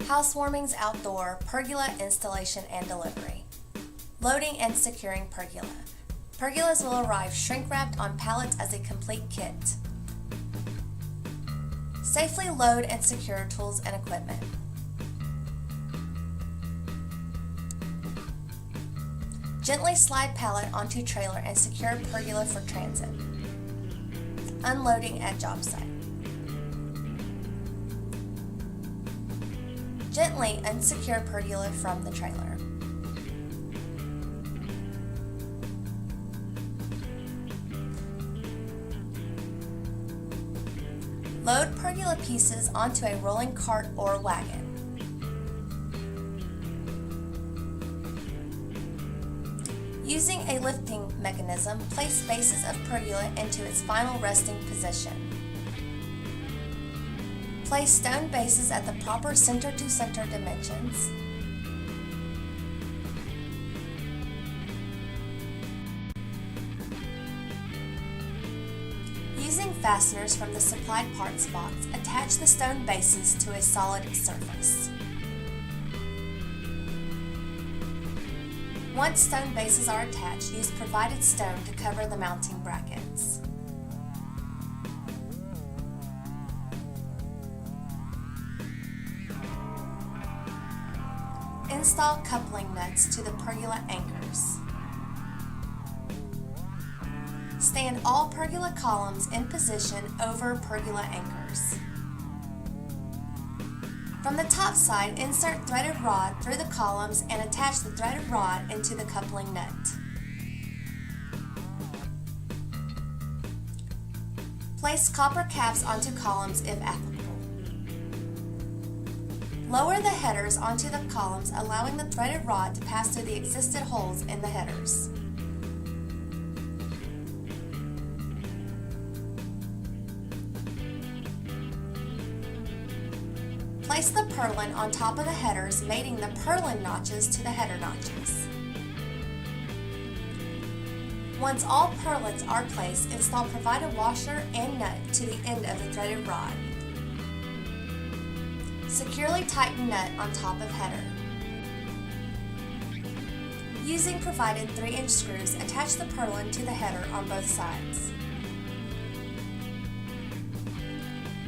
Housewarmings Outdoor Pergola Installation and Delivery. Loading and securing pergola. Pergolas will arrive shrink-wrapped on pallets as a complete kit. Safely load and secure tools and equipment. Gently slide pallet onto trailer and secure pergola for transit. Unloading at job site. Gently unsecure pergola from the trailer. Load pergola pieces onto a rolling cart or wagon. Using a lifting mechanism, place bases of pergola into its final resting position. Place stone bases at the proper center-to-center dimensions. Using fasteners from the supplied parts box, attach the stone bases to a solid surface. Once stone bases are attached, use provided stone to cover the mounting brackets. Install coupling nuts to the pergola anchors. Stand all pergola columns in position over pergola anchors. From the top side, insert threaded rod through the columns and attach the threaded rod into the coupling nut. Place copper caps onto columns if applicable. Lower the headers onto the columns, allowing the threaded rod to pass through the existing holes in the headers. Place the purlin on top of the headers, mating the purlin notches to the header notches. Once all purlins are placed, install provided washer and nut to the end of the threaded rod. Securely tighten nut on top of header. Using provided 3-inch screws, attach the purlin to the header on both sides.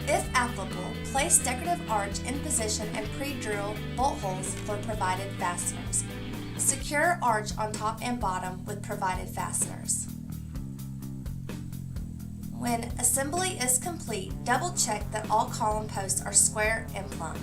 If applicable, place decorative arch in position and pre-drill bolt holes for provided fasteners. Secure arch on top and bottom with provided fasteners. When assembly is complete, double check that all column posts are square and plumb.